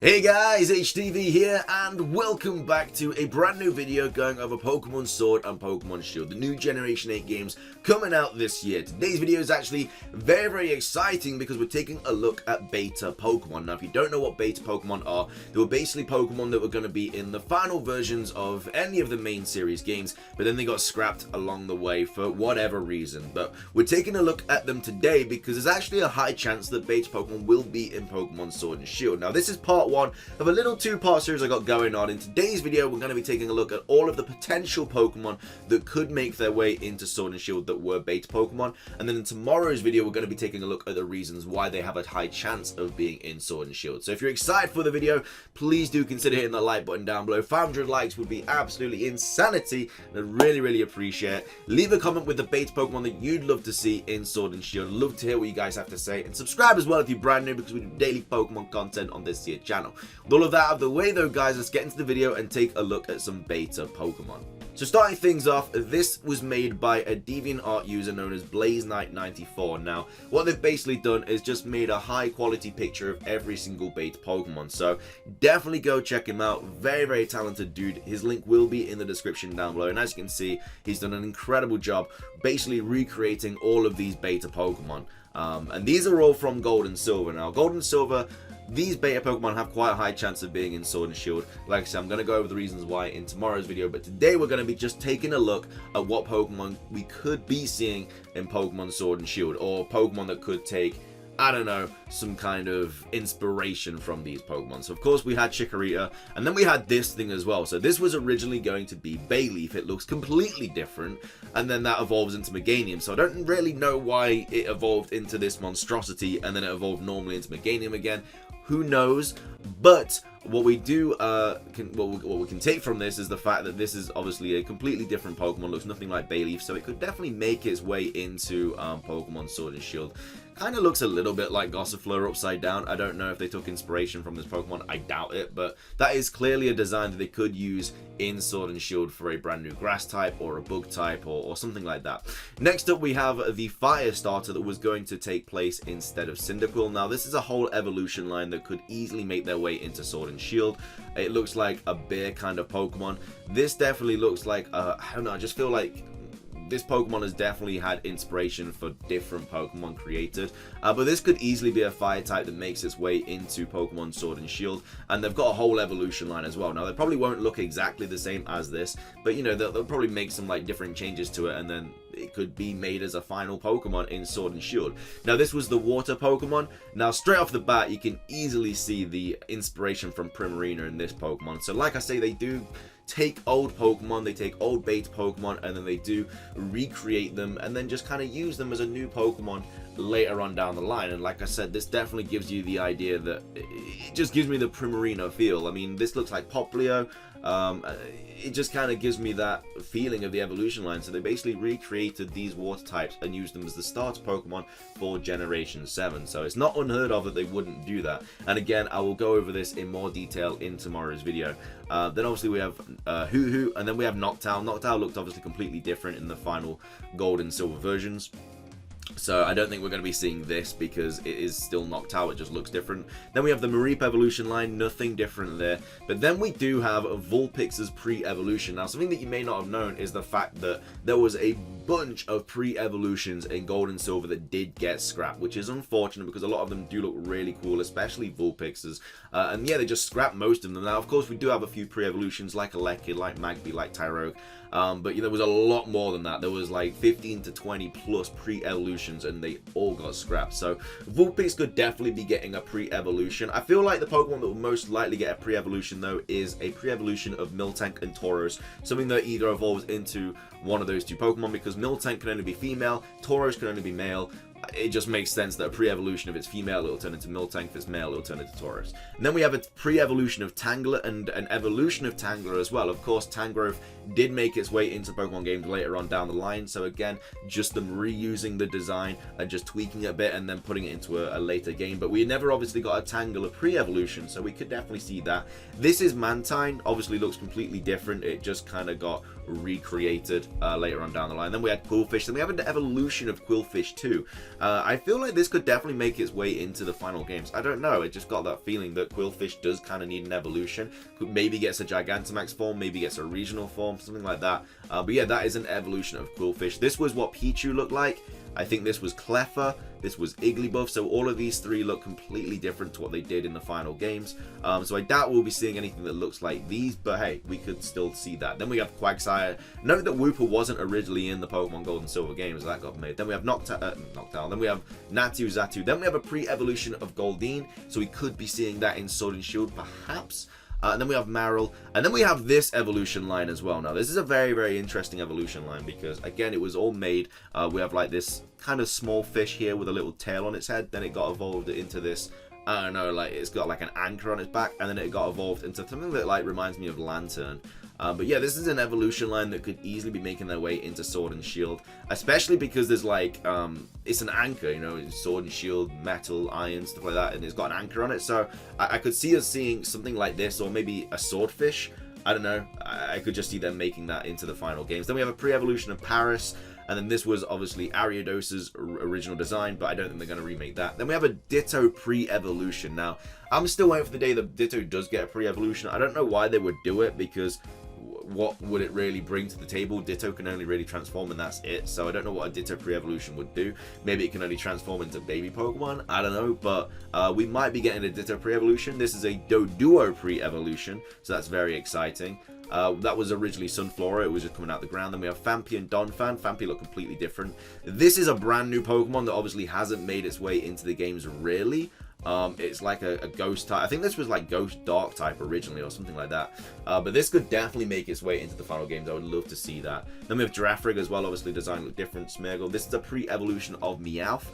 Hey guys, HDvee here, and welcome back to a brand new video going over Pokemon Sword and Pokemon Shield, the new Generation 8 games coming out this year. Today's video is actually very exciting because we're taking a look at beta Pokemon. Now, if you don't know what beta Pokemon are, they were basically Pokemon that were going to be in the final versions of any of the main series games, but then they got scrapped along the way for whatever reason. But we're taking a look at them today because there's actually a high chance that beta Pokemon will be in Pokemon Sword and Shield. Now, this is part one of a little two-part series I got going on. In today's video, we're going to be taking a look at all of the potential Pokemon that could make their way into Sword and Shield that were beta Pokemon, and then in tomorrow's video, we're going to be taking a look at the reasons why they have a high chance of being in Sword and Shield. So if you're excited for the video, please do consider hitting that like button down below. 500 likes would be absolutely insanity, and I'd really appreciate it. Leave a comment with the beta Pokemon that you'd love to see in Sword and Shield. I'd love to hear what you guys have to say, and subscribe as well if you're brand new, because we do daily Pokemon content on this here channel. With all of that out of the way though, guys, let's get into the video and take a look at some beta Pokemon. So starting things off, this was made by a DeviantArt user known as BlazeKnight94. Now, what they've basically done is just made a high quality picture of every single beta Pokemon. So definitely go check him out. Very talented dude. His link will be in the description down below. And as you can see, he's done an incredible job basically recreating all of these beta Pokemon. And these are all from Gold and Silver. Now, Gold and Silver, these beta Pokemon have quite a high chance of being in Sword and Shield. Like I said, I'm going to go over the reasons why in tomorrow's video, but today we're going to be just taking a look at what Pokemon we could be seeing in Pokemon Sword and Shield, or Pokemon that could take, I don't know, some kind of inspiration from these Pokemon. So of course we had Chikorita, and then we had this thing as well. So this was originally going to be Bayleaf. It looks completely different, and then that evolves into Meganium. So I don't really know why it evolved into this monstrosity, and then it evolved normally into Meganium again. Who knows? But what we do, what we can take from this is the fact that this is obviously a completely different Pokemon. Looks nothing like Bayleaf, so it could definitely make its way into Pokemon Sword and Shield. Kind of looks a little bit like Gossifleur upside down. I don't know if they took inspiration from this Pokemon. I doubt it, but that is clearly a design that they could use in Sword and Shield for a brand new grass type or a bug type or something like that. Next up, we have the Fire Starter that was going to take place instead of Cyndaquil. Now, this is a whole evolution line that could easily make their way into Sword and Shield. It looks like a bear kind of Pokemon. This definitely looks like, I don't know, I just feel like this Pokemon has definitely had inspiration for different Pokemon created, but this could easily be a fire type that makes its way into Pokemon Sword and Shield, and they've got a whole evolution line as well. Now, they probably won't look exactly the same as this, but you know, they'll probably make some like different changes to it, and then it could be made as a final Pokemon in Sword and Shield. Now, this was the water Pokemon. Now, straight off the bat, you can easily see the inspiration from Primarina in this Pokemon. So like I say, they do take old Pokemon, they take old beta Pokemon, and then they do recreate them and then just kind of use them as a new Pokemon later on down the line. And like I said, this definitely gives you the idea that it just gives me the Primarina feel. I mean, this looks like Poplio. It just kind of gives me that feeling of the evolution line. So they basically recreated these water types and used them as the starter Pokemon for Generation 7. So it's not unheard of that they wouldn't do that. And again, I will go over this in more detail in tomorrow's video. Then obviously we have Hoo-Hoo, and then we have Noctowl. Noctowl looked obviously completely different in the final Gold and Silver versions. So I don't think we're going to be seeing this because it is still Noctowl, it just looks different. Then we have the Mareep evolution line, nothing different there. But then we do have Vulpix's pre-evolution. Now, something that you may not have known is the fact that there was a bunch of pre-evolutions in Gold and Silver that did get scrapped, which is unfortunate because a lot of them do look really cool, especially Vulpix's. And yeah, they just scrapped most of them. Now, of course, we do have a few pre-evolutions like Elekid, like Magby, like Tyrogue. But there was a lot more than that. There was like 15 to 20 plus pre-evolutions, and they all got scrapped. So Vulpix could definitely be getting a pre-evolution. I feel like the Pokemon that will most likely get a pre-evolution though is a pre-evolution of Miltank and Tauros, something that either evolves into one of those two Pokemon, because Miltank can only be female, Tauros can only be male. It just makes sense that a pre-evolution, if it's female, it'll turn into Miltank. If it's male, it'll turn into Tauros. And then we have a pre-evolution of Tangler and an evolution of Tangler as well. Of course, Tangrowth did make its way into Pokemon games later on down the line. So again, just them reusing the design and just tweaking it a bit and then putting it into a later game. But we never obviously got a Tangler pre-evolution, so we could definitely see that. This is Mantine. Obviously looks completely different. It just kind of got recreated later on down the line. Then we had Quillfish. Then we have an evolution of Quillfish too. I feel like this could definitely make its way into the final games. I don't know, it just got that feeling that Quillfish does kind of need an evolution. Maybe gets a Gigantamax form, maybe gets a regional form, something like that. But yeah, that is an evolution of Quillfish. This was what Pichu looked like. I think this was Cleffa, this was Igglybuff, so all of these three look completely different to what they did in the final games. So I doubt we'll be seeing anything that looks like these, but hey, we could still see that. Then we have Quagsire. Note that Wooper wasn't originally in the Pokemon Gold and Silver games, that got made. Then we have Noctowl, then we have Natu, Xatu, then we have a pre-evolution of Goldeen, so we could be seeing that in Sword and Shield, perhaps. And then we have Marill, and then we have this evolution line as well. Now, this is a very, very interesting evolution line because, again, it was all made. We have like this kind of small fish here with a little tail on its head. Then it got evolved into this, I don't know, like it's got like an anchor on its back, and then it got evolved into something that like reminds me of Lantern. But yeah, this is an evolution line that could easily be making their way into Sword and Shield, especially because there's like, it's an anchor, you know, Sword and Shield, metal, iron, stuff like that, and it's got an anchor on it. So I could see us seeing something like this, or maybe a Swordfish. I don't know. I could just see them making that into the final games. Then we have a pre-evolution of Paris, and then this was obviously Ariados's original design, but I don't think they're going to remake that. Then we have a Ditto pre-evolution. Now, I'm still waiting for the day that Ditto does get a pre-evolution. I don't know why they would do it, because what would it really bring to the table? Ditto can only really transform, and that's it. So I don't know what a Ditto pre-evolution would do. Maybe it can only transform into baby Pokemon. I don't know, but we might be getting a Ditto pre-evolution. This is a Doduo pre-evolution, so that's very exciting. That was originally Sunflora, it was just coming out the ground. Then we have Fampi and Donphan. Fampi look completely different. This is a brand new Pokemon that obviously hasn't made its way into the games really. It's like a ghost type. I think this was like ghost dark type originally or something like that. But this could definitely make its way into the final games. I would love to see that. Then we have Giraffrig as well. Obviously design look different. Smeargle. This is a pre-evolution of Meowth.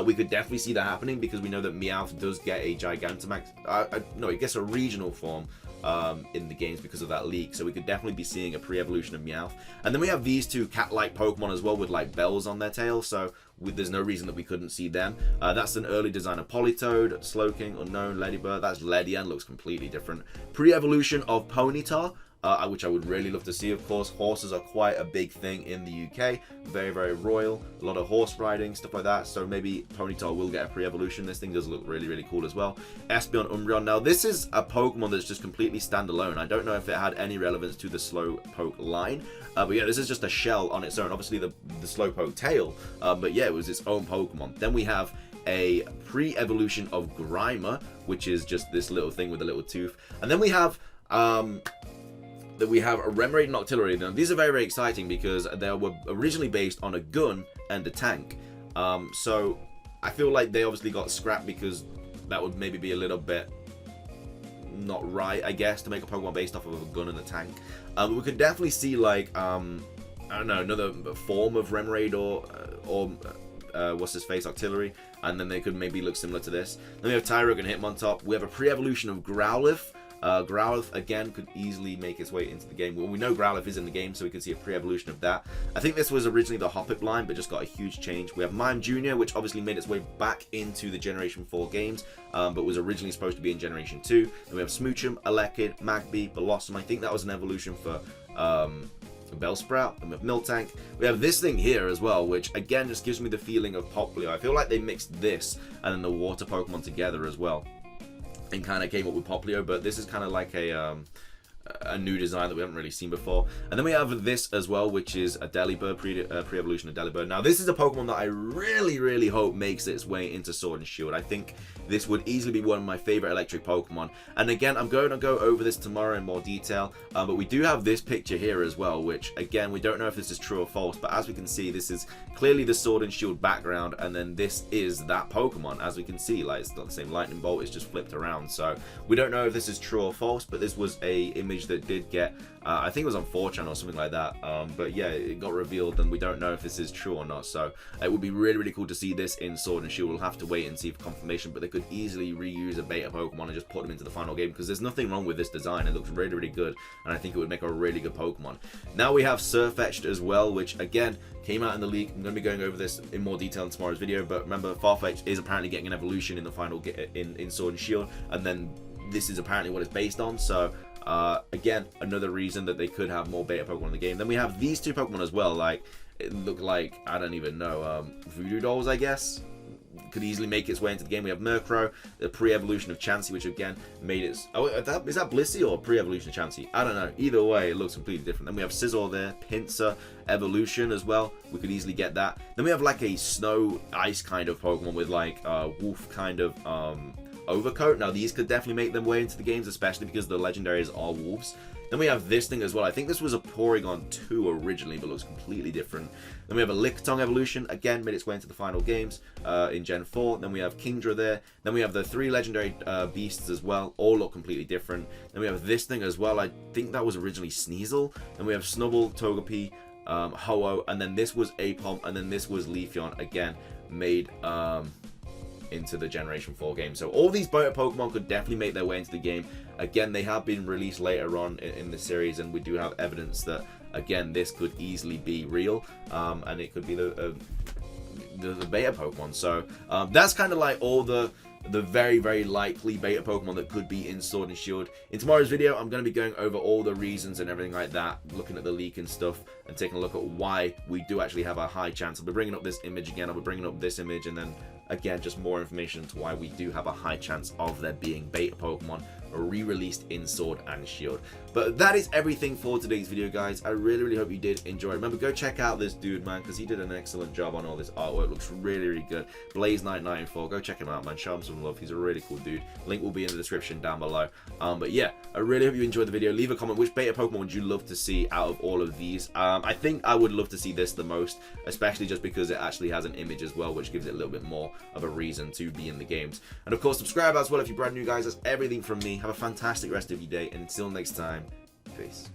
We could definitely see that happening because we know that Meowth does get a Gigantamax. No, it gets a regional form in the games because of that leak, so we could definitely be seeing a pre-evolution of Meowth. And then we have these two cat-like Pokemon as well with like bells on their tails, so there's no reason that we couldn't see them. That's an early design of Politoed, Slowking, Unknown, Ladybird. That's Ledian, looks completely different. Pre-evolution of Ponyta, which I would really love to see. Of course, horses are quite a big thing in the UK. Very, very royal. A lot of horse riding, stuff like that. So maybe Ponyta will get a pre-evolution. This thing does look really, really cool as well. Espeon, Umbreon. Now, this is a Pokemon that's just completely standalone. I don't know if it had any relevance to the Slowpoke line. But yeah, this is just a shell on its own. Obviously, the Slowpoke tail. But yeah, it was its own Pokemon. Then we have a pre-evolution of Grimer, which is just this little thing with a little tooth. And then we have that we have a Remoraid and Octillery. Now, these are very, very exciting because they were originally based on a gun and a tank. So I feel like they obviously got scrapped because that would maybe be a little bit not right, I guess, to make a Pokemon based off of a gun and a tank. We could definitely see like, I don't know, another form of Remoraid or what's his face, Octillery, and then they could maybe look similar to this. Then we have Tyrogue and Hitmontop. We have a pre-evolution of Growlithe. Growlithe, again, could easily make its way into the game. Well, we know Growlithe is in the game, so we can see a pre-evolution of that. I think this was originally the Hoppip line, but just got a huge change. We have Mime Jr., which obviously made its way back into the Generation 4 games, but was originally supposed to be in Generation 2. Then we have Smoochum, Elekid, Magby, Blossom. I think that was an evolution for Bellsprout. And we have Miltank. We have this thing here as well, which again just gives me the feeling of Popplio. I feel like they mixed this and then the water Pokemon together as well, and kind of came up with Popplio, but this is kind of like a new design that we haven't really seen before. And then we have this as well, which is a Delibird, pre-evolution of Delibird. Now, this is a Pokemon that I really, really hope makes its way into Sword and Shield. I think this would easily be one of my favorite electric Pokemon. And again, I'm going to go over this tomorrow in more detail, but we do have this picture here as well, which again, we don't know if this is true or false, but as we can see, this is clearly the Sword and Shield background, and then this is that Pokemon. As we can see, like, it's not the same lightning bolt, it's just flipped around. So we don't know if this is true or false, but this was a image that did get, I think it was on 4chan or something like that, but yeah, it got revealed, and we don't know if this is true or not. So it would be really, really cool to see this in Sword and Shield. We'll have to wait and see for confirmation, but they could easily reuse a beta Pokemon and just put them into the final game, because there's nothing wrong with this design. It looks really, really good, and I think it would make a really good Pokemon. Now we have Sirfetch'd as well, which again came out in the leak. I'm going to be going over this in more detail in tomorrow's video, but remember, Farfetch'd is apparently getting an evolution in the final in Sword and Shield, and then this is apparently what it's based on. So again, another reason that they could have more beta Pokemon in the game. Then we have these two Pokemon as well. Like, it looked like, I don't even know, voodoo dolls, I guess. Could easily make its way into the game. We have Murkrow, the pre-evolution of Chansey, which again made its... Oh, is that Blissey or pre-evolution of Chansey? I don't know. Either way, it looks completely different. Then we have Scizor there, Pinsir, evolution as well. We could easily get that. Then we have like a snow ice kind of Pokemon with like a wolf kind of overcoat. Now these could definitely make their way into the games, especially because the legendaries are wolves. Then we have this thing as well. I think this was a Porygon 2 originally, but looks completely different. Then we have a Lickitung evolution. Again, made its way into the final games in Gen 4. Then we have Kingdra there. Then we have the 3 legendary beasts as well. All look completely different. Then we have this thing as well. I think that was originally Sneasel. Then we have Snubbull, Togepi, Ho-Oh. And then this was Aipom. And then this was Leafeon. Again, made... into the Generation 4 game. So all these beta Pokemon could definitely make their way into the game. Again, they have been released later on in the series, and we do have evidence that, again, this could easily be real, and it could be the beta Pokemon. So that's kind of like all the very, very likely beta Pokemon that could be in Sword and Shield. In tomorrow's video, I'm going to be going over all the reasons and everything like that, looking at the leak and stuff, and taking a look at why we do actually have a high chance. I'll be bringing up this image again, I'll be bringing up this image, and then again, just more information into why we do have a high chance of there being beta Pokemon re-released in Sword and Shield. But that is everything for today's video, guys. I really, really hope you did enjoy it. Remember, go check out this dude, man, because he did an excellent job on all this artwork. Looks really, really good. Blaze Knight 94. Go check him out, man. Show him some love. He's a really cool dude. Link will be in the description down below. But yeah, I really hope you enjoyed the video. Leave a comment. Which beta Pokemon would you love to see out of all of these? I think I would love to see this the most, especially just because it actually has an image as well, which gives it a little bit more of a reason to be in the games. And of course, subscribe as well if you're brand new, guys. That's everything from me. Have a fantastic rest of your day, and until next time, peace.